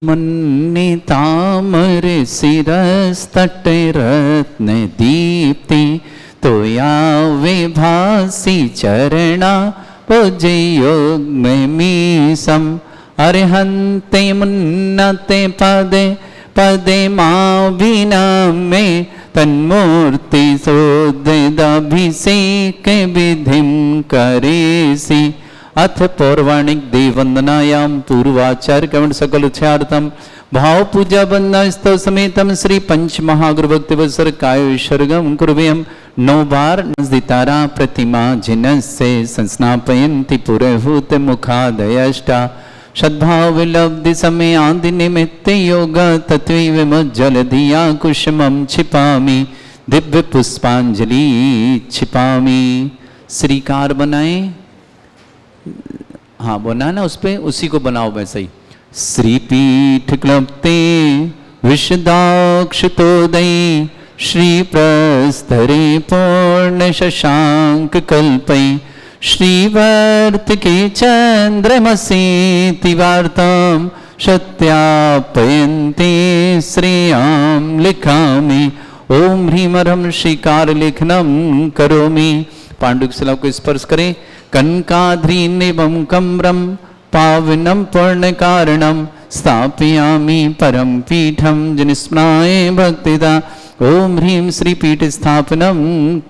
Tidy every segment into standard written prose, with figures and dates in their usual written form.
मन्नि तामर शिरस्तटे रत्न दीप्ति तोया विभासी चरणा पूजयोग में मीसम अर्हन्ते मुन्नते पदे पदे माविना में तन्मूर्ति सोदिदभिषेक विधिं करेसि अथ पौर्वाणिक देववंदनायाम पूर्वाचार्य कवण सकल उच्चार्थम भाव पूजा वंदना स्तव समेतम श्री पंच महागुरुभक्ति वत्सर काय विसर्गम कुर्वयम 9 बार नजदितारा प्रतिमा जिनस्य संस्नापयन्ति पुरहूत मुखादयष्टा सद्भाव विलब्धि समय आदि निमित्त योग तत्वे विमुज्जल दिया कुसुमं छिपामि दिव्य पुष्पांजलि छिपामि। श्रीकार बनाए, हाँ बना ना, उस पे उसी को बनाओ वैसे ही। श्रीपीठ क्लप्ते विशदाक्षतोदयी श्री प्रस्तरे पूर्ण शशांक कल्पै श्रीवर्तिके चंद्रमसीति वार्तां सत्यापयन्ते श्रेयां लिखामि। ओम ह्रीं ह्रम श्रीकार लेखनम करोमि। पांडुक शिला को स्पर्श करें। कनकाद्रीनिवं कम्रं पावनं पूर्णकारणं स्थापयामि परम पीठं जनिस्मराय भक्तिदा। ओम ह्रीं श्रीपीठ स्थापनं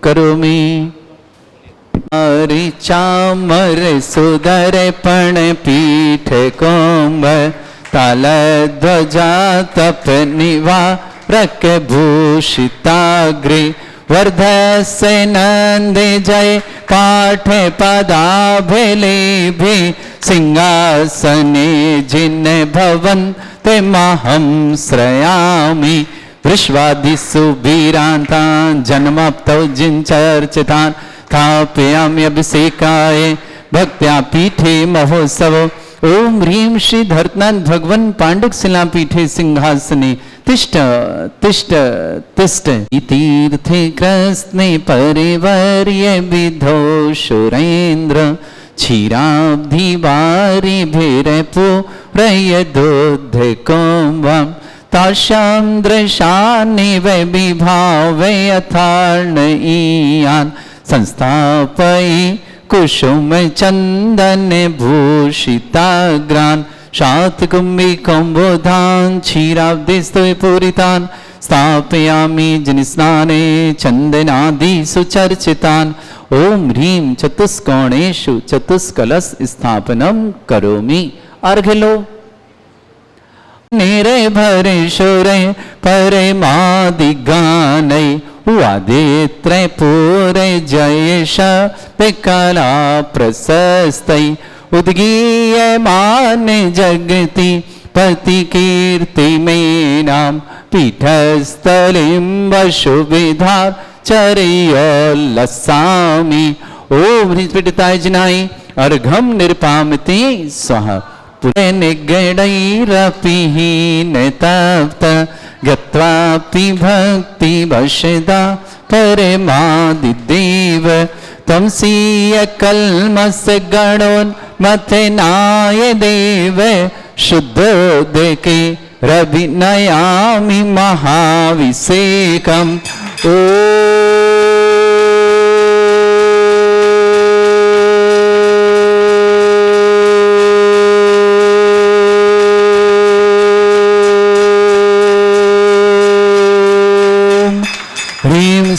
करोमि। चामर सुदर पण पीठ कोम्ब तालध्वजा तप निवारक भूषिताग्रे वर्धस्य नंदे जय पाठ पदाभिलेभि सिंहासने जिन भवन ते महं श्रयामि। विश्वादिषु वीरान्तान् जन्मप्तौ जिन चर्चितान् स्थापयामि अभिषेकाय भक्त्या पीठे महोत्सव। ओम ह्रीं श्री धर्तनाथ भगवन् पांडुक शिला पीठे सिंहासने तिष्ठ तिष्ठ तिष्ठ। तीर्थे कृष्णे परिवर्य विधो सुरेन्द्र क्षीराब्धि वारि भिरपुरय दोद्धकोम्बं ताशां दृशानिव विभावे अथार्णयीयान् संस्थापयि कुसुम चंदन भूषिताग्रान् शातकुम्भिकम्बोधान् क्षीराब्धिस्तु पूरितान् स्थापयामि जनिस्नाने चन्दनादिषु चर्चितान्। ओम ह्रीं चतुष्कोणेषु चतुष्कलश स्थापनं करोमि। अर्घ लो। निरे भरे शोरे परमादिगानै वादित्रे पूरे जयेश पिकला प्रशस्तै उद्गीयमान जगति पति कीर्ति मेनाम पीठस्थलिं वशुविधार चर्योल्लसामि। ओम ह्रीं जनाय अर्घम निर्पामति स्वाहा। पुरनिगणैरपिहीन तप्त गत्वापि भक्ति वशदा परमादिदेव त्वं स्वीय कल्मष गणोन्मथनाय देव शुद्धोदके रविनयामि महाभिषेकम्। ओ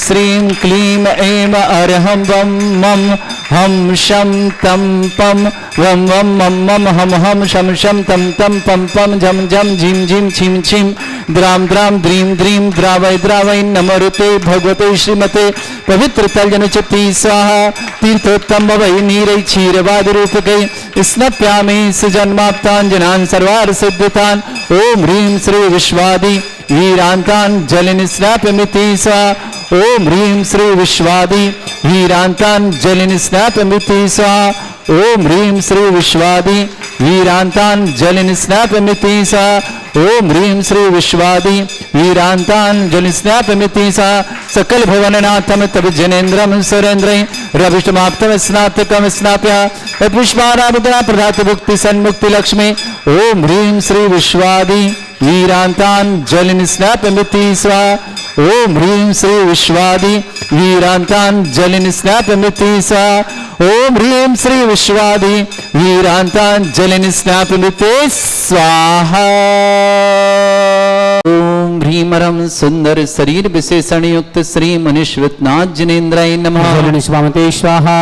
श्रीं क्लीं ऐं अर्हं वं मं हम शं तं पं वं वं मं मं हम हम शं शं तं तं पं पं झं झं झिं झिं छिं छिं द्रां द्रां द्रीं द्रीं द्रावय द्रावय नमोरुते भगवते श्रीमते पवित्र तलजनचित्ती स्वाहा। तीर्थोत्तम वै नीरै क्षीरवादिरूपकै स्नप्यामि सुजन्माप्तान् जनान् सर्वार्थ सिद्धितान्। ओम ह्रीं श्री विश्वादि वीरान्तान् जलनिस्नापमिति स्वाहा। ओम ह्रीं श्री विश्वादि वीरान्तान् जलनिस्नापमिति स्वाहा। ओम ह्रीं श्री विश्वादि वीरान्तान् जलनिस्नापमिति स्वाहा। ओम ह्रीं श्री विश्वादि वीरांतांजलिस्नापमिति सा सकल भुवननाथम तब जनेन्द्रम सुरेन्द्र रविष्टमाप्तम स्नातकम स्नाप्य पुष्पाराभिद्रा प्रधात भुक्ति सन्मुक्ति लक्ष्मी ओम ह्रीं श्री विश्वादि वीरांतांजलिस्नापमिति स्वा ओम ह्रीं श्री विश्वादि वीरांतांजलिस्नापमिति सा ओम ह्रीं श्री विश्वादि वीरांतांजलिस्नापमिति स्वाहा। ओम ह्रीमरम सुंदर शरीर विशेषण युक्त श्री मनीश्वतनाथ जिनेन्द्राय नमः स्वामते स्वाहा।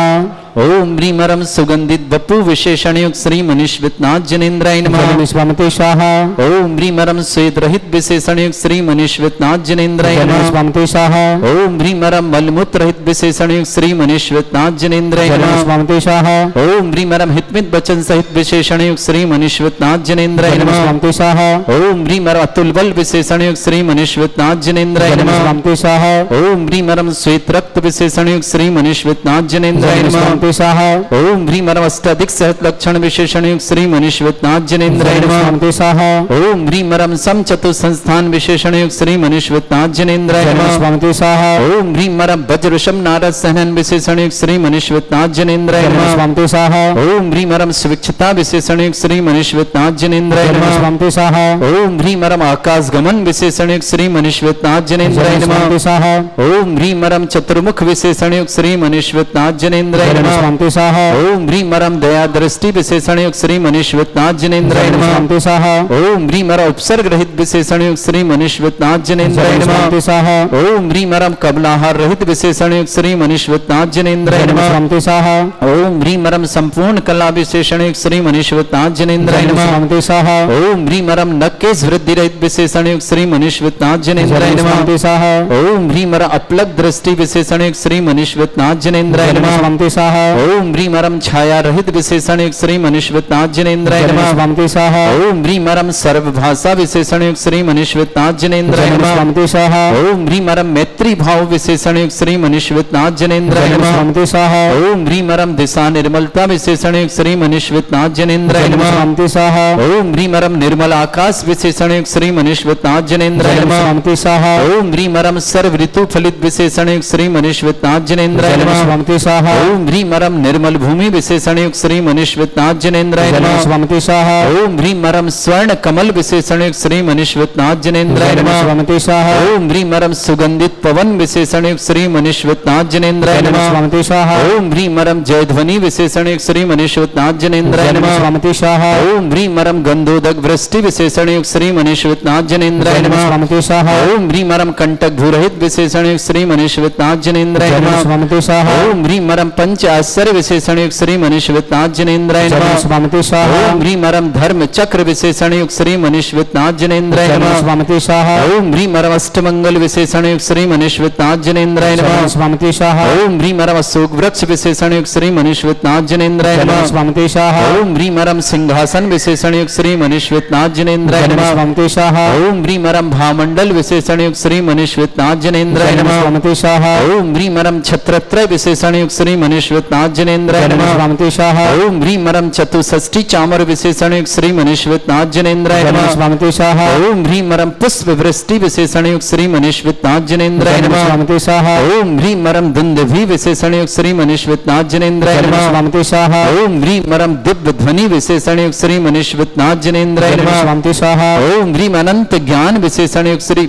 ओम ह्रीमरम सुगंधित बपु विशेषण युक्त श्री मनीश्वतनाथ जिनेन्द्राय नमः स्वामते स्वाहा। ओम ह्रीमरम स्वेद रहित विशेषण युक्त श्री मनीश्वतनाथ जिनेन्द्राय नमः स्वामते स्वाहा। ओम ह्रीमरम मलमूत्र रहित विशेषण युक्त श्री मनीश्वतनाथ जिनेन्द्राय नमः स्वामते स्वाहा। ओम ह्रीमरम हितमित वचन सहित विशेषण युक्त श्री मनीश्वतनाथ जिनेन्द्राय नमः स्वामते स्वाहा। ओम ह्रीमरम अतुल बल विशेषण युक्त श्री मनीश्वतनाथ जिनेन्द्राय नमः स्वामते स्वाहा। ओम ह्रीमरम श्वेत रक्त विशेषण युक्त श्री मनीश्वतनाथ जिनेन्द्राय नमः स्वामते स्वाहा। ओम ह्रीमरम अष्टाधिक सहत लक्षण विशेषण युक्त श्री मनीश्वतनाथ जिनेन्द्राय नमः स्वामते स्वाहा। ओम ह्रीमरम सम चतु संस्थान विशेषण युक्त श्री मनीश्वतनाथ जिनेन्द्राय नमः स्वामते स्वाहा। ओम ह्रीमरम वज्रषम नारद सहनन विशेषण युक्त श्री मनीश्वतनाथ जिनेन्द्राय नमः स्वामते स्वाहा। ओम ह्रीमरम स्विक्षता विशेषण युक्त श्री मनीश्वतनाथ जिनेन्द्राय नमः स्वामते स्वाहा। ओम ह्रीमरम आकाश गमन विशेषण युक्त श्री मनीश्वतनाथ जिनेन्द्राय नमः स्वामते स्वाहा। ओम ह्रीमरम चतुर्मुख विशेषण युक्त श्री मनीश्वतनाथ जिनेन्द्राय नमः स्वामते स्वाहा। ओम ह्रीमरम दया दृष्टि विशेषण युक्त श्री मनीश्वतनाथ जिनेन्द्राय नमः स्वामते स्वाहा। ओम ह्रीमरम उपसर्ग रहित विशेषण युक्त श्री मनीश्वतनाथ जिनेन्द्राय नमः स्वामते स्वाहा। ओम ह्रीमरम कबलाहार रहित विशेषण युक्त श्री मनीश्वतनाथ जिनेन्द्राय नमः स्वामते स्वाहा। ओम ह्रीमरम संपूर्ण कला विशेषण युक्त श्री मनीश्वतनाथ जिनेन्द्राय नमः स्वामते स्वाहा। ओम ह्रीमरम नक्केश वृद्धि रहित विशेषण युक्त श्री मनीश्वतनाथ जिनेन्द्राय नमः स्वामते स्वाहा। ओम ह्रीमरम अपलक दृष्टि विशेषण युक्त श्री मनीश्वतनाथ जिनेन्द्राय नमः स्वामते स्वाहा। ओम ह्रीमरम छाया रहित विशेषण युक्त श्री मनीश्वतनाथ जिनेन्द्राय नमः स्वामते स्वाहा। ओम ह्रीमरम सर्वभाषा विशेषण युक्त श्री मनीश्वतनाथ जिनेन्द्राय नमः स्वामते स्वाहा। ओम ह्रीमरम मैत्री भाव विशेषण युक्त श्री मनीश्वतनाथ जिनेन्द्राय नमः स्वामते स्वाहा। ओम ह्रीमरम दिशा निर्मलता विशेषण युक्त श्री मनीश्वतनाथ जिनेन्द्राय नमः स्वामते स्वाहा। ओम ह्रीमरम निर्मल आकाश विशेषण युक्त श्री मनीश्वतनाथ जिनेन्द्राय नमः स्वामते स्वाहा। ओम ह्रीमरम सर्व ऋतु फलित विशेषण युक्त श्री मनीश्वतनाथ जिनेन्द्राय नमः स्वामते स्वाहा। ओम ह्रीमरम निर्मल भूमि विशेषण युक्त श्री मनीश्वतनाथ जिनेन्द्राय नमः स्वामते स्वाहा। ओम ह्रीमरम स्वर्ण कमल विशेषण युक्त श्री मनीश्वतनाथ जिनेन्द्राय नमः स्वामते स्वाहा। ओम ह्रीमरम सुगंधित पवन विशेषण युक्त श्री मनीश्वतनाथ जिनेन्द्राय नमः स्वामते स्वाहा। ओम ह्रीमरम जयध्वनि विशेषण युक्त श्री मनीश्वतनाथ जिनेन्द्राय नमः स्वामते स्वाहा। ओम ह्रीमरम गंधोदक वृष्टि विशेषण युक्त श्री मनीश्वतनाथ जिनेन्द्राय नमः स्वामते स्वाहा। ओम ह्रीमरम कंटक भूरहित विशेषण युक्त श्री मनीश्वतनाथ जिनेन्द्राय नमः स्वामते स्वाहा। ओम ह्रीमरम पंच आश्चर्य विशेषण युक्त श्री मनीश्वतनाथ जिनेन्द्राय नमः स्वामते स्वाहा। ओम ह्रीमरम धर्म चक्र विशेषण युक्त श्री मनीश्वतनाथ जिनेन्द्राय नमः स्वामते स्वाहा। ओम ह्रीमरम अष्टमंगल विशेषण युक्त श्री मनीश्वतनाथ जिनेन्द्राय नमः स्वामते स्वाहा। ओम ह्रीमरम अशोक वृक्ष विशेषण युक्त श्री मनीश्वतनाथ जिनेन्द्राय नमः स्वामते स्वाहा। ओम ह्रीमरम सिंहासन विशेषण युक्त श्री मनीश्वतनाथ जिनेन्द्राय नमः स्वामते स्वाहा। ओम ह्रीमरम भामंडल विशेषण युक्त श्री मनीश्वतनाथ जिनेन्द्राय नमः स्वामते स्वाहा। ओम ह्रीमरम छत्रत्रय विशेषण युक्त श्री मनीश्वतनाथ जिनेन्द्राय नमः स्वामते स्वाहा। ओम ह्रीमरम चतुष्षष्टि चामर विशेषण युक्त श्री मनीश्वतनाथ जिनेन्द्राय नमः स्वामते स्वाहा। ओम ह्रीमरम पुष्प वृष्टि विशेषण युक्त श्री मनीश्वतनाथ जिनेन्द्राय नमः स्वामते स्वाहा। ओम ह्रीमरम दुंदुभि विशेषण युक्त श्री मनीश्वतनाथ जिनेन्द्राय नमः स्वामते स्वाहा। ओम ह्रीमरम दिव्य ध्वनि विशेषण युक्त श्री मनीश्वतनाथ जिनेन्द्राय नमः स्वामते स्वाहा। ओम ह्रीम अनंत ज्ञान विशेषण युक्त श्री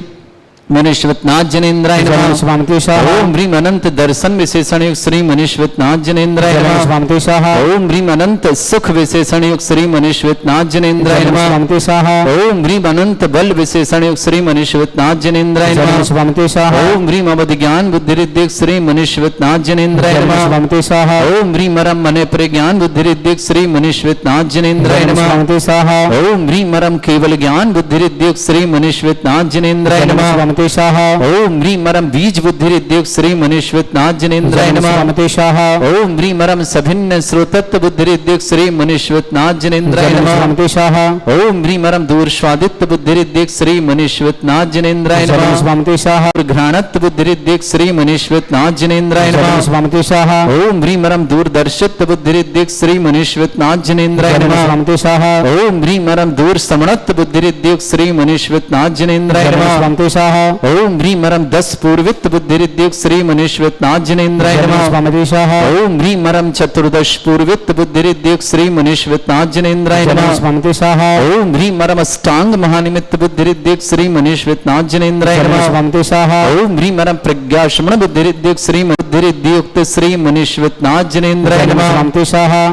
मनीश्वतनाथ जिनेन्द्राय नमः स्वामते स्वाहा। ओम ह्रीम अनंत दर्शन विशेषण युक्त श्री मनीश्वतनाथ जिनेन्द्राय नमः स्वामते स्वाहा। ओम ह्रीम अनंत सुख विशेषण युक्त श्री मनीश्वतनाथ जिनेन्द्राय नमः स्वामते स्वाहा। ओम ह्रीम अनंत बल विशेषण युक्त श्री मनीश्वतनाथ जिनेन्द्राय नमः स्वामते स्वाहा। ओम ह्रीम अवध ज्ञान बुद्धि रिद्धिक श्री मनीश्वतनाथ जिनेन्द्राय नमः स्वामते स्वाहा। ओम ह्रीम अरम मने प्रज्ञान बुद्धि रिद्धिक श्री मनीश्वतनाथ जिनेन्द्राय नमः स्वामते स्वाहा। ओम ह्रीम अरम केवल ज्ञान बुद्धि रिद्धिक श्री मनीश्वतनाथ जिनेन्द्राय नमः स्वामिते स्वाहा ओम ह्रीं मरम बीज बुद्धिरिद्योग श्री मनीश्वतनाथ जनेन्द्राय नमः स्वामिते स्वाहा ओम ह्रीं मरम सभिन्न श्रोतत्व बुद्धिरिद्योग श्री मनीश्वतनाथ जनेन्द्राय नमः स्वामिते स्वाहा ओम ह्रीं मरम दूरस्वादित्व बुद्धिरिद्योग श्री मनीश्वतनाथ जनेन्द्राय नमः स्वामिते स्वाहा घ्राणत्व बुद्धिरिद्योग श्री मनीश्वतनाथ जनेन्द्राय नमः स्वामिते स्वाहा ओम ह्रीं मरम दूरदर्शित्व बुद्धिरिद्योग श्री मनीश्वतनाथ जनेन्द्राय नमः स्वामिते स्वाहा ओम ह्रीं मरम दूर समणत्व बुद्धिरिद्योग श्री मनीश्वतनाथ जनेन्द्राय नमः स्वामिते स्वाहा ओम ह्रीं मरम दस पूर्वित्व बुद्धिरिद्योग श्री मनीश्वतनाथ जनेन्द्राय नमः स्वामिते स्वाहा ओम ह्रीं मरम चतुर्दश पूर्वित्व बुद्धिरिद्योग श्री मनीश्वतनाथ जनेन्द्राय नमः स्वामिते स्वाहा ओम ह्रीं मरम अष्टांग महानिमित्त बुद्धिरिद्योग श्री मनीश्वतनाथ जनेन्द्राय नमः स्वामिते स्वाहा ओम ह्रीं मरम प्रज्ञाश्रमण बुद्धिरिद्योग श्री बुद्धिरिद्योक्त श्री मनीश्वतनाथ जनेन्द्राय नमः स्वामिते स्वाहा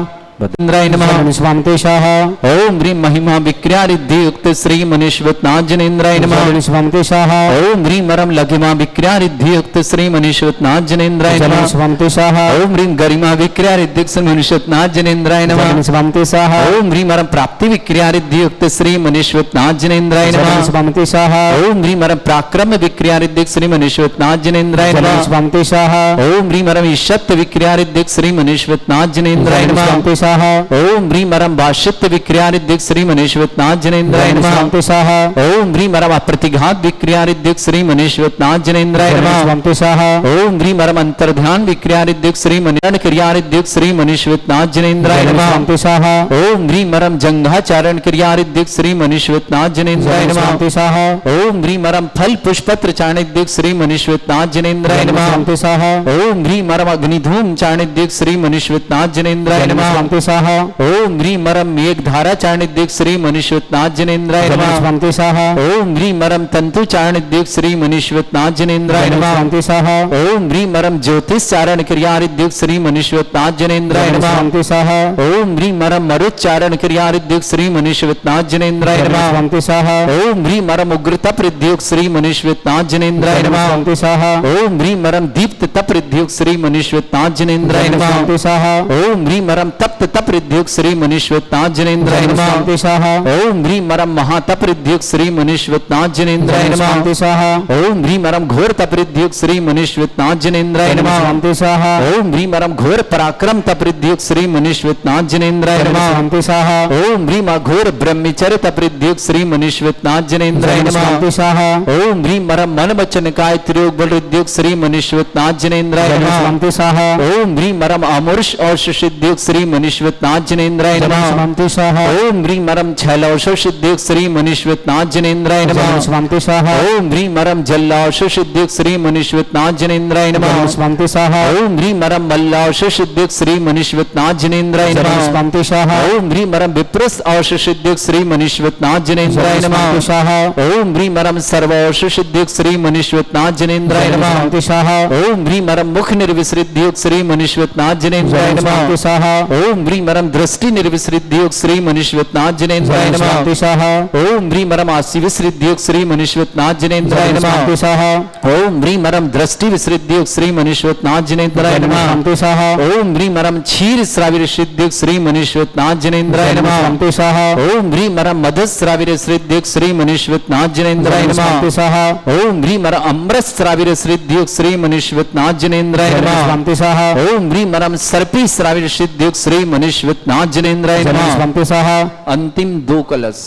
इंद्राय नमः स्वामिते स्वाहा ओम ह्रीं महिमा विक्रियारिद्धियुक्त श्री मनीश्वतनाथ जनेन्द्राय नमः स्वामिते स्वाहा ओम ह्रीं मरम लघिमा विक्रियारिद्धियुक्त श्री मनीश्वतनाथ जनेन्द्राय नमः स्वामिते स्वाहा ओम ह्रीं गरिमा विक्रियारिद्धियुक्त श्री मनीश्वतनाथ जनेन्द्राय नमः स्वामिते स्वाहा ओम ह्रीं मरम प्राप्ति विक्रियारिद्धियुक्त श्री मनीश्वतनाथ जनेन्द्राय नमः स्वामिते स्वाहा ओम ह्रीं मरम पराक्रम विक्रियारिद्धियुक्त श्री मनीश्वतनाथ जनेन्द्राय नमः स्वामिते स्वाहा ओम ह्रीं मरम ईशत्व विक्रियारिद्धियुक्त श्री मनीश्वतनाथ जनेन्द्राय नमः स्वामिते स्वाहा ओम ह्रीं मरम भाष्यत्व विक्रियारिद्धियुक्त श्री मनीश्वतनाथ जनेन्द्राय नमः स्वामिते स्वाहा ओम ह्रीं मरम अप्रतिघात विक्रियारिद्धियुक्त श्री मनीश्वतनाथ जनेन्द्राय नमः स्वामिते स्वाहा ओम ह्रीं मरम अंतर्ध्यान विक्रियारिद्धियुक्त श्री मनीरण क्रियारिद्धियुक्त श्री मनीश्वतनाथ जनेन्द्राय नमः स्वामिते स्वाहा ओम ह्रीं मरम जंघाचारण क्रियारिद्धियुक्त श्री मनीश्वतनाथ जनेन्द्राय नमः स्वामिते स्वाहा ओम ह्रीं मरम फल पुष्पत्र चाणिद्युक्त श्री मनीश्वतनाथ जनेन्द्राय नमः स्वामिते स्वाहा ओम ह्रीं मरम अग्निधूम चाणिद्युक्त श्री मनीश्वतनाथ जनेन्द्राय नमः स्वामिते स्वाहा ओम ह्रीं मरम मेघधारा चाणिद्युक्त श्री मनीश्वतनाथ जनेन्द्राय नमः स्वामिते स्वाहा ओम ह्रीं मरम तंतु चाणिद्युक्त श्री मनीश्वतनाथ जनेन्द्राय नमः स्वामिते स्वाहा ओम ह्रीं मरम ज्योतिष चारण क्रियारिद्युक्त श्री मनीश्वतनाथ जनेन्द्राय नमः स्वामिते स्वाहा ओम ह्रीं मरम मरुच्चारण क्रियारिद्युक्त श्री मनीश्वतनाथ जनेन्द्राय नमः स्वामिते स्वाहा ओम ह्रीं मरम उग्रता प्रद्युक्त श्री मनीश्वतनाथ जनेन्द्राय नमः स्वामिते स्वाहा ओम ह्रीं मरम दीप्त तप प्रद्युक्त श्री मनीश्वतनाथ जनेन्द्राय नमः स्वामिते स्वाहा ओम ह्रीं मरम तप्त तप प्रद्युक्त श्री मनीश्वतनाथ जनेन्द्राय नमः स्वामिते स्वाहा ओम ह्रीं मरम महातप प्रद्युक्त श्री मनीश्वतनाथ जनेन्द्राय नमः स्वामिते स्वाहा ओम ह्रीं मरम घोर तप प्रद्युक्त श्री मनीश्वतनाथ जनेन्द्राय नमः स्वामिते स्वाहा ओम ह्रीं मरम घोर पराक्रम तप प्रद्युक्त श्री मनीश्वतनाथ जनेन्द्राय नमः स्वामिते स्वाहा ओम ह्रीं घोर ब्रह्मचर्य तप प्रद्युक्त श्री मनीश्वतनाथ जनेन्द्राय नमः स्वामिते स्वाहा ओम ह्रीं मरम मन वचन काय त्रियोग बल प्रद्युक्त श्री मनीश्वतनाथ जनेन्द्राय नमः स्वामिते स्वाहा ओम ह्रीं मरम अमरुष और सिद्धियुक्त श्री मनीश्वतनाथ जनेन्द्राय नमः स्वामिते स्वाहा ओम ह्रीं मरम छैलौषो सिद्धियुक्त श्री मनीश्वतनाथ जनेन्द्राय नमः स्वामिते स्वाहा ओम ह्रीं मरम जल्लाशो सिद्धियुक्त श्री मनीश्वतनाथ जनेन्द्राय नमः स्वामिते स्वाहा ओम ह्रीं मरम मल्लाशो सिद्धियुक्त श्री मनीश्वतनाथ जनेन्द्राय नमः स्वामिते स्वाहा ओम ह्रीं मरम विप्रस औष सिद्धियुक्त श्री मनीश्वतनाथ जनेन्द्राय नमः स्वामिते स्वाहा ओम ह्रीं मरम सर्वौष सिद्धियुक्त श्री मनीश्वतनाथ जनेन्द्राय नमः स्वामिते स्वाहा ओम ह्रीं मरम मुख निर्विसृद्धियुक्त श्री मनीश्वतनाथ जनेन्द्राय नमः स्वामिते स्वाहा ओम ह्रीं मरम दृष्टि निर्विसृद्धियुक्त श्री मनीश्वतनाथ जनेन्द्राय नमः स्वामिते स्वाहा ओम ह्रीं मरम आसि विसृद्धियुक्त श्री मनीश्वतनाथ जनेन्द्राय नमः स्वामिते स्वाहा ओम ह्रीं मरम दृष्टि विसृद्धियुक्त श्री मनीश्वतनाथ जनेन्द्राय नमः स्वामिते स्वाहा ओम ह्रीं मरम क्षीर श्राविर सिद्धियुक्त श्री मनीश्वतनाथ जनेन्द्राय नमः स्वामिते स्वाहा ओम ह्रीं मरम मधुश्राविर सिद्धियुक्त श्री मनीश्वतनाथ जनेन्द्राय नमः स्वामिते स्वाहा ओम ह्रीं मरम अमृत श्राविर सिद्धियुक्त श्री मनीश्वतनाथ जनेन्द्राय नमः स्वामिते स्वाहा ओम ह्रीं मरम सर्पी श्राविर सिद्धियुक्त श्री मनीश्वतनाथ जनेन्द्राय नमः स्वामिते स्वाहा अंतिम 2 कलश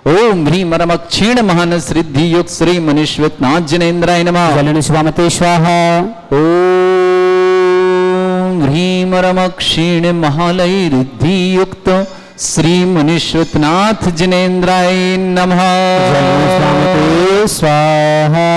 ओम ह्रीं मरम क्षीण महानस सिद्धि युक्त श्री मनीश्वतनाथ जनेन्द्राय नमः जलनि स्वामिते स्वाहा ओम ह्रीं मरम क्षीण महालय रिद्धि युक्त श्री मनीश्वतनाथ जनेन्द्राय नमः जलनि स्वामिते स्वाहा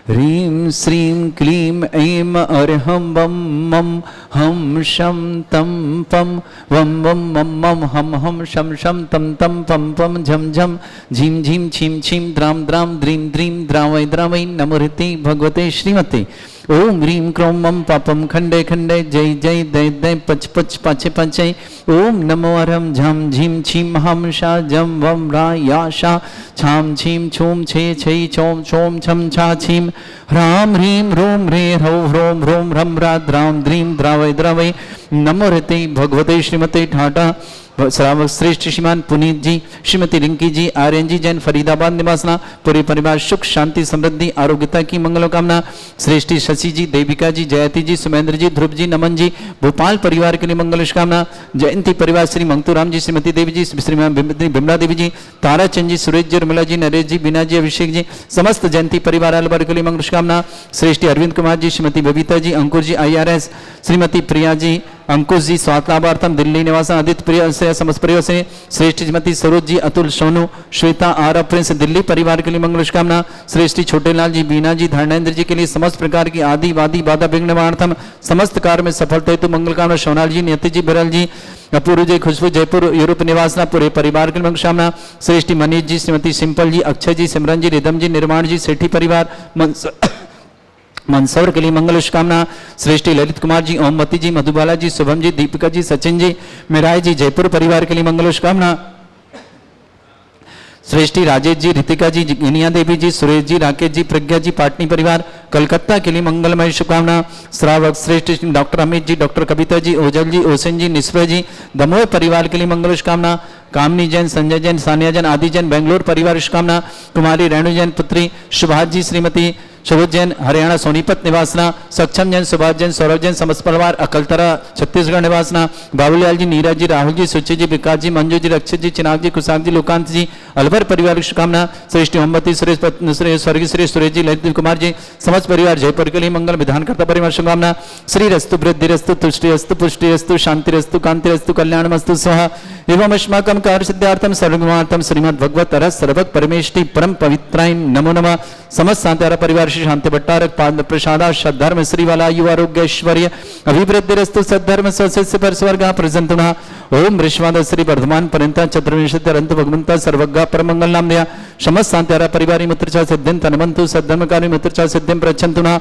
ह्रीं श्रीं क्लीं ऐं अरहं वं मं हं शं तं पं वं वं मं मं हं हं शं शं तं तं पं पं झं झं झीं झीं छीं छीं द्रां द्रां द्रीं द्रीं द्रावै द्रावै नमोहृति भगवते श्रीमते ओम ह्रीं क्रों मं पापं खंडे खंडे जय जय दय दय पच पच पाचे पाचे ओम नमो अरहं झं झीं छीं हं शा जं वं रा या शा छां छीं छूं छे छै छौं छौं छं छा छीं ह्रां ह्रीं ह्रूं ह्रे ह्रौं ह्रौं ह्रौं ह्रं ह्रा द्रां द्रीं द्रावै द्रावै नमो हृते भगवते श्रीमते ठाटा श्रावक श्रेष्ठ श्रीमान पुनीत जी, श्रीमती रिंकी जी, आर्यन जी जैन फरीदाबाद निवासना, पूरे परिवार सुख शांति समृद्धि आरोग्यता की मंगलोकामना। श्रेष्ठी शशि जी, देविका जी, जयती जी, सुमेंद्र जी, ध्रुव जी, नमन जी, भोपाल परिवार के लिए मंगल शुभकामना। जयंती परिवार श्री मंगतूराम जी, श्रीमती देवी जी, श्रीमान बिमला देवी जी, ताराचंद जी, सुरेश जी, उर्मिला जी, नरेश जी, बीना जी, अभिषेक जी, समस्त जयंती परिवार अलवर के लिए मंगल शुभकामना। श्रेष्ठी अरविंद कुमार जी, श्रीमती बबीता जी, अंकुर जी IRS, श्रीमती प्रिया जी, अंकुश जी स्वास्थ्य लाभार्थम दिल्ली निवास आदित्य प्रिय से समस्त परिवार से श्रेष्ठ श्रीमती सरोज जी, अतुल, सोनू, श्वेता आर प्रिंस दिल्ली परिवार के लिए मंगल शुभकामना। श्रेष्ठी छोटेलाल जी, बीना जी, धर्मेंद्र जी के लिए समस्त प्रकार की आदि वादी बाधा विघ्न निवारणार्थम समस्त कार्य में सफलता हेतु मंगल कामना। सोनाल जी, नियति जी, बिरल जी, अपूर्व जी, खुशबू जयपुर यूरोप निवासना पूरे परिवार के लिए मंगल कामना। श्रेष्ठी मनीष जी, श्रीमती सिंपल जी, अक्षय जी, सिमरन जी, रिदम जी, निर्माण जी, सेठी परिवार मंसौर के लिए मंगल शुभकामना। श्रेष्ठी ललित कुमार जी, ओमवती जी, मधुबाला जी, शुभम जी, दीपिका जी, सचिन जी, मेराय जी, जयपुर परिवार के लिए मंगल शुभकामना। श्रेष्ठी राजेश जी, रितिका जी, गिनिया देवी जी, सुरेश जी, राकेश जी, प्रज्ञा जी, पाटनी परिवार कलकत्ता के लिए मंगलमय शुभकामना। श्रावक श्रेष्ठ डॉक्टर अमित जी, डॉक्टर कविता जी, ओजल जी, ओसन जी, निस्वे जी, दमोह परिवार के लिए मंगल शुभकामना। कामनी जैन, संजय जैन, सानिया जैन, आदि जैन, बेंगलोर परिवार शुभकामना। कुमारी रेणु जैन पुत्री सुभाष जी, श्रीमती सुबोध जैन, हरियाणा सोनीपत निवासना। सक्षम जैन, सुभाष जैन, सौरभ जैन, समस्त परिवार अकलतरा छत्तीसगढ़ निवासना। बाबूलाल जी, नीरज जी, राहुल जी, सुची जी, विकास जी, मंजू जी, रक्षित जी, चिनाग जी, कुशाग जी, लोकांत जी, अलवर परिवार की शुभकामना। श्रेष्ठी मोहम्मती, सुरेश स्वर्गीय श्री सुरेश जी, ललित कुमार जी, समस्त परिवार जयपुर के लिए मंगल विधानकर्ता परिवार शुभकामना। श्री रस्तु वृद्धि रस्तु तुष्टि रस्तु पुष्टि रस्तु शांति रस्तु कांति रस्तु कल्याणमस्तु स्वाहा एवं अस्माकं कार्य सिद्धार्थम सर्वगुणार्थम श्रीमद् भगवत रस सर्वक परमेष्टि परम पवित्राय नमो नमः। समस्त शांति परिवार श्री शांति भट्टारक पाद प्रसादा सद्धर्म श्रीवाला युवा आरोग्य ऐश्वर्य अभिवृद्धि रस्तु सद्धर्म स्वस्य पर स्वर्ग प्रजंतुना ओम ऋषवाद श्री वर्धमान पर्यंत चतुर्विंशति अनंत भगवंता सर्वज्ञ परमंगल नाम दया समस्त शांति परिवार मित्रचा सिद्धिं तनवंतु सद्धर्मकारी मित्रचा सिद्धिं प्रच्छन्तुना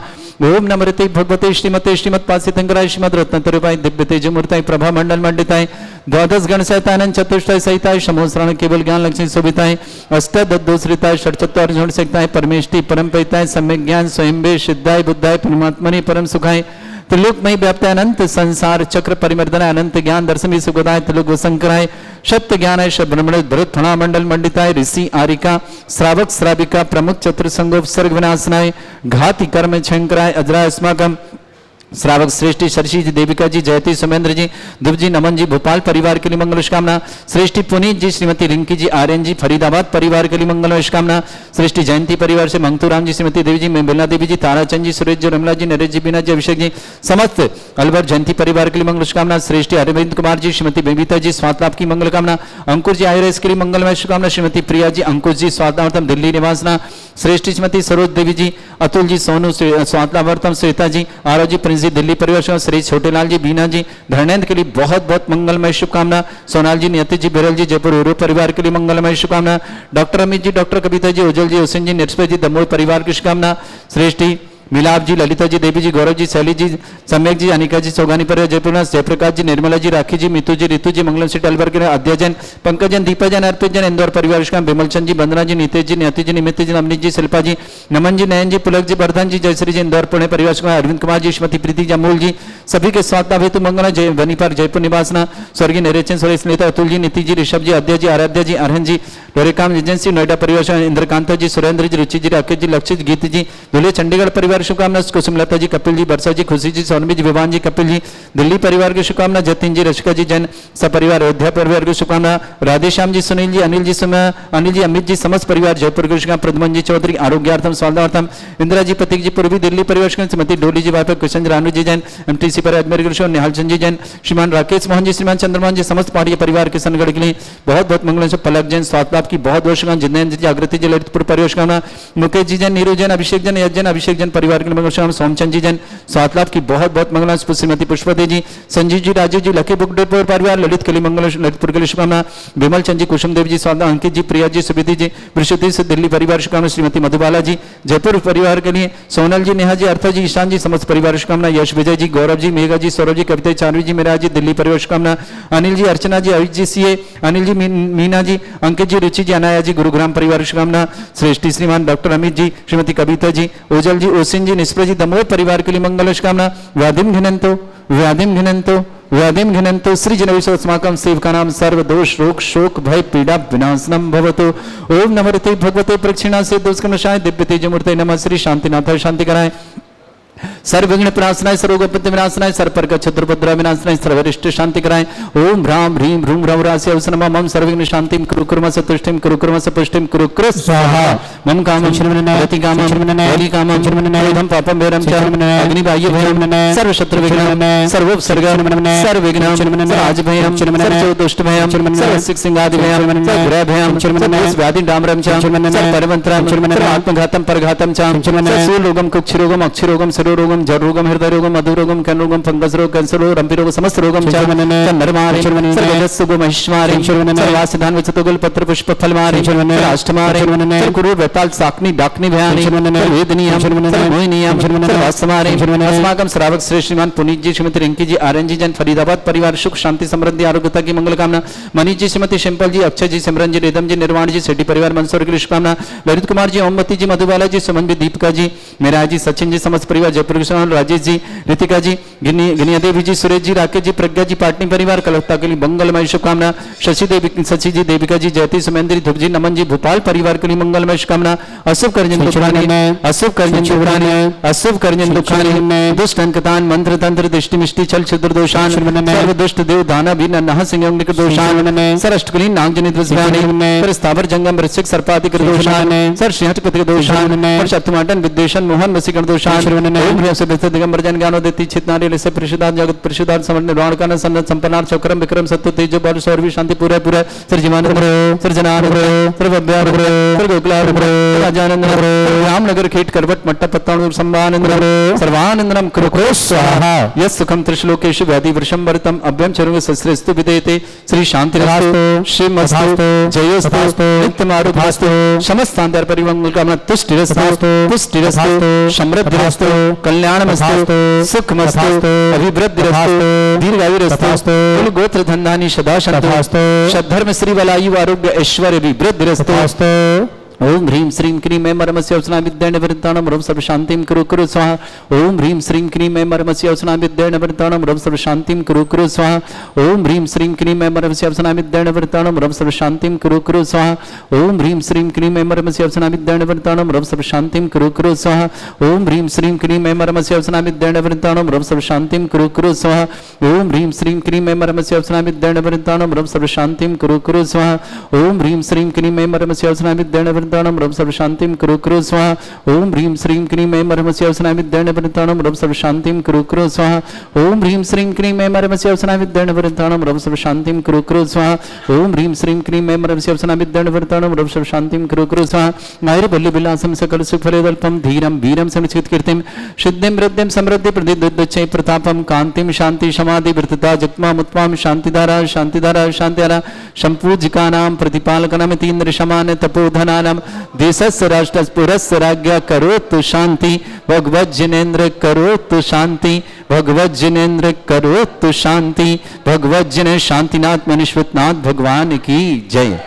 ओम नमृते भगवते श्रीमते श्रीमत्पासितंकराय श्रीमद् रत्नतरुपाय दिव्य तेजमूर्ताय प्रभा मंडल मंडिताय द्वादश गण सहितानंद चतुष्टय सहिताय समोश्रण केवल ज्ञान लक्ष्मी शोभिताय अष्टदोषरिताय षट्चत्वार झुण सहिताय परमेष्टि परम पिताय सम्यक ज्ञान स्वयंभे सिद्धाय बुद्धाय परमात्मने परम सुखाय त्रिलोकमय व्याप्त अनंत संसार चक्र परिमर्दन अनंत ज्ञान दर्शन सुगदाय त्रिलोक वसंकराय सत्य ज्ञान ब्रह्मण भरत फणा मंडल मंडिताय ऋषि आरिका श्रावक श्राविका प्रमुख चतुर्संगोप सर्ग विनाशनाय घाति कर्म शंकराय अजराय अस्माकम श्रावक श्रेष्ठी शर्षि जी, देविका जी, जयती, सुमेंद्र जी, ध्रुव जी, नमन जी, भोपाल परिवार के लिए मंगल शुभकामना। श्रेष्ठी पुनीत जी, श्रीमती रिंकी जी, आर्यन जी, फरीदाबाद परिवार के लिए मंगल शुभकामना। श्रेष्ठी जयंती परिवार से मंगतूराम जी, श्रीमती देवी जी, बिमला देवी जी, ताराचंद जी, सुरेश जी, रमला जी, नरेश जी, बीना जी, अभिषेक जी, समस्त अलवर जयंती परिवार के लिए मंगल शुभकामना। श्रेष्ठी अरविंद कुमार जी, श्रीमती बबीता जी, स्वास्थ्य लाभ की मंगल कामना। अंकुर जी IRS के लिए मंगलमय शुभकामना। श्रीमती प्रिया जी, अंकुश जी, स्वास्थ्यार्थम दिल्ली निवासना। श्रेष्ठी श्रीमती सरोज देवी जी, अतुल जी, सोनू स्वास्थ्य लाभार्थम श्वेता जी, आरव जी, प्रिंस जी, दिल्ली परिवार श्री छोटेलाल जी, बीना जी, धर्मेंद्र के लिए बहुत बहुत मंगलमय शुभकामना। सोनाल जी, नियति जी, बिरल जी, जयपुर यूरोप परिवार के लिए मंगलमय शुभकामना। डॉक्टर अमित जी, डॉक्टर कविता जी, उज्जवल जी, हुसैन जी, निर्स्पय जी, दमोह परिवार की शुभकामना। श्रेष्ठी मिलाप जी, ललिता जी, देवी जी, गौरव जी, शैली जी, सम्यक जी, अनिका जी, सौगानी परिवार जयपुर, जयप्रकाश जी, निर्मला जी, राखी जी, मितू जी, ऋतु जी, मंगलम सीट अलवर के अद्या जैन, पंकज जैन, दीपा जैन, अर्पित जैन, इंदौर परिवार विमल चंद जी, बंदना जी, नीतेश जी, न्यति जी, निमित जी, नवनीत जी, शिल्पा जी, नमन जी, नयन जी, पुलक जी, वर्धन जी, जयश्री जी, इंदौर पुणे परिवार अरविंद कुमार जी, श्रीमती प्रीति जी, अमूल जी, सभी के स्वास्थ्य हेतु मंगल। जय वनी पर जयपुर निवासना स्वर्गीय नरेचन सुरेश नेता, अतुल जी, नीति जी, ऋषभ जी, अद्या जी, आराध्या जी, अरहन जी, लोरेकाम एजेंसी नोएडा परिवार इंद्रकांत जी, सुरेंद्र जी, रुचि जी, राकेश जी, लक्षित गीत जी, धुले चंडीगढ़ परिवार परिवार शुभकामना कुसुमलता जी, कपिल जी, वर्षा जी, खुशी जी, सोनमी जी, विवान जी, कपिल जी, दिल्ली परिवार की शुभकामना जतिन जी, रशिका जी, जैन सपरिवार अयोध्या परिवार की शुभकामना राधेश्याम जी, सुनील जी, अनिल जी, अमित जी, समस्त परिवार जयपुर की शुभकामना प्रद्युमन जी चौधरी आरोग्यार्थम स्वास्थ्यार्थम इंदिरा जी, प्रतीक जी, पूर्वी दिल्ली परिवार श्रीमती डोली जी, वाइफ कृष्ण रानू जी जैन एमटीसी पर अजमेर कृष्ण निहाल चंद जी जैन श्रीमान राकेश मोहन जी, श्रीमान चंद्रमोहन जी, समस्त पार्टी परिवार के सनगढ़ के लिए बहुत बहुत मंगल से पलक जैन स्वास्थ्य लाभ की बहुत बहुत शुभकामना जितेंद्र जी, जागृति जी, ललितपुर परिवार शुभकामना मुकेश जी जैन, नीरू जैन, अभिषेक जैन, यज्जन अभिषेक जैन परिवार के लिए मंगल शुभकामना सोमचंद जी जैन स्वास्थ्य लाभ की बहुत बहुत मंगल श्रीमती पुष्पदे जी, संजीव जी, राजीव जी, लकी बुकडेपुर परिवार ललित के लिए मंगल ललितपुर के लिए शुभकामना विमल चंद जी, कुसुम देव जी स्वास्थ्य, अंकित जी, प्रिया जी, सुविधि जी, विशुद्धि से दिल्ली परिवार शुभकामना श्रीमती मधुबाला जी, जयपुर परिवार के लिए सोनल जी, नेहा जी, अर्था जी, ईशान जी, समस्त परिवार शुभकामना यश विजय जी, गौरव जी, मेघा जी, सौरभ जी, कविता चानवी जी, मेरा जी, दिल्ली परिवार शुभकामना अनिल जी, अर्चना जी, अभित जी, सीए अनिल जी, मीना जी, अंकित जी, रुचि जी, अनाया जी, गुरुग्राम परिवार शुभकामना श्रेष्ठी श्रीमान डॉक्टर अमित जी, श्रीमती कविता जी, ओजल जी, ओसिन जी, निष्प्र जी, दमोह परिवार के लिए मंगल शुभकामना व्याधिम घिनंतो श्री जनविश्वस्माकं सेवकानां सर्व दोष रोग शोक भय पीड़ा विनाशनम भवतु। ओम नमस्ते भगवते प्रक्षिणा से दोषकमशाय दिव्य तेजमूर्ते नमः श्री शांतिनाथाय शांति कराय सर्वविघ्न प्रणाशनाय सर्वोपत्ति विनाशनाय सर्वपर्क छत्रपद्रा विनाशनाय सर्वरिष्ट शांति कराय ओम ह्राम ह्रीम ह्रूम ह्रम रास्य अवसरमा मम सर्वविघ्न शांतिं कुरु कुर्म सतुष्टिं कुरु कुर्म सपुष्टिं कुरु कुरु स्वाहा मम कामं गति कामं गति कामं धम पापं भैरं च अग्निबाह्य भयं सर्व शत्रु विघ्नं सर्वोपसर्ग सर्वविघ्नं सर्वराज भयं सर्वदुष्ट भयं सर्वसिक सिंहादि भयं सर्वग्रह भयं सर्वव्याधि डामरं च सर्वपरमंत्रं सर्वात्मघातं परघातं च सर्वरोगं कुक्षरोगं अक्षरोगं रोगम जड़ रोगम हृदय रोगम मधु रोगम कैन रोगम फंगस रोग कैंसर रोग रंपी रोग समस्त रोगम चंद्रमारे सर्वजस्सु महिष्मारे सर्वासिधान विचतुगुल पत्र पुष्प फलमारे अष्टमारे कुरु वेताल साकनी डाकनी भयानी वेदनीयम मोहिनीयम सर्वास्तमारे अस्माकं श्रावक श्रेष्ठ श्रीमान पुनीत जी, श्रीमती रिंकी जी, आर्यन जी जैन फरीदाबाद परिवार सुख शांति समृद्धि आरोग्यता की मंगल कामना मनीष जी, श्रीमती शिंपल जी, अक्षय जी, सिमरन जी, रिदम जी, निर्वाण जी, सेठी परिवार मंसूर की शुभकामना ललित कुमार जी, ओमवती जी, मधुबाला जी, सुमन जी, दीपिका जी, मेरा जी, सचिन जी, समस्त परिवार जयपुर राजेश जी, रितिका जी, गिनिया देवी जी, सुरेश जी, राकेश जी, प्रज्ञा जी, पाटनी परिवार कलकत्ता के लिए मंगलमय शुभकामना शशि जी, देविका जी, जयती सुमेंद्री धुप जी, नमन जी, भोपाल परिवार के लिए मंगलमय शुभकामना अशुभ करजन दुखानी दुष्ट अंकतान मंत्र तंत्र दृष्टि मिष्टि छल छिद्र दोषान सर्व दुष्ट देव दाना भी नह सिंह दोषान सर अष्टकलीन नागजनि सर स्थावर जंगम वृश्चिक सर्पाधिक दोषान सर सिंहटपति दोषान और शत्रुमाटन विद्वेषण मोहन वसीकरण दोषान ओम ह्रीं से दिगंबर जन ज्ञानो देती चितनारी लिसे परिशुद्धार्थ जगत परिशुद्धार्थ समर्ण निर्वाण कान सन्नत संपन्नार्थ चक्रम विक्रम सत्व तेजो बल सौरवी शांति पूरा पूरा सर्जमान सर्जनान सर्वभ्यार सर्वगोकुलार राजानंद रामनगर खेट करवट मट्टा पत्ताणुर संभानंद सर्वानंदनम कुरु स्वाहा यस सुखम त्रिश्लोकेषु व्याधि वृषम वर्तम अभ्यम चरुंग सस्रेस्तु विदेते श्री शांतिरस्तु श्रीमस्तु जयोस्तु नित्यमारुधास्तु समस्तांतर परिमंगल कामना तुष्टिरस्तु समृद्धिरस्तु कल्याणमस्तु सुखमस्तु अभिवृद्धिरस्तु दीर्घायुरस्तु कुल गोत्र धन्धानि सदा सन्तु सद्धर्म श्री वलायु आरोग्य ऐश्वर्य अभिवृद्धिरस्तु ओम ह्रीं श्रीं क्रीं ऐं मरमस्य अवसना विद्येन वृत्ताणं रम सर्व शांतिं कुरु कुरु स्वाहा ओम ह्रीं श्रीं क्रीं ऐं मरमस्य अवसना विद्येन वृत्ताणं रम सर्व शांतिं कुरु कुरु स्वाहा ओम ह्रीं श्रीं क्रीं ऐं मरमस्य अवसना विद्येन वृत्ताणं रम सर्व शांतिं कुरु कुरु स्वाहा ओम ह्रीं श्रीं क्रीं ऐं मरमस्य अवसना विद्येन वृत्ताणं रम सर्व शांतिं कुरु कुरु स्वाहा ओम ह्रीं श्रीं क्रीं ऐं मरमस्य अवसना विद्येन वृत्ताणं रम सर्व शांतिं कुरु कुरु स्वाहा ओम ह्रीं श्रीं क्रीं ऐं मरमस्य अवसना विद्येन वृत्ताणं रम सर्व शांतिं कुरु कुरु स्वाहा ओम ह्रीं श्रीं क्रीं ऐं मरमस्य अवसना विद्येन वृत्ताणं रम सर्व शांतिं कुरु कुरु स्वाहा ओम ह्रीं श्रीं क्रीं ऐं मरमस्य अवसना विद्येन वृत्ताणं रम सर्व शांतिं कुरु कुरु स्वाहा ओम ह्रीं श्रीं क्रीं ऐं मरमस्य अवसना विद्येन वृत्ताणं रम सर्व शांतिं कुरु कुरु स्वाहा ओम ह्रीं श्रीं क्रीं ऐं मरमस्य अवसना विद्येन वृत्ताणं रम सर्व शांतिं कुरु कुरु स्वाहा नायर बल्ली विलासं सकल सुखफलदल्पं धीरं वीरं समुचित कीर्तिं सिद्धिं वृद्धिं समृद्धि प्रदिद्युच्चै प्रतापं कांतिं शांति समाधि वृत्तता जग्मामुत्मां शांतिधारा शांतिधारा संपूज्यकानां प्रतिपालकनामिति इंद्रशमान तपोधनानां देशस्य राष्ट्रस्य पुरस्य राज्ञा करोतु शांति भगवज्जनेन्द्र करोतु शांति भगवज्जनेन्द्र करोतु शांति भगवज्जन शांतिनाथ मनीश्वरनाथ भगवान की जय।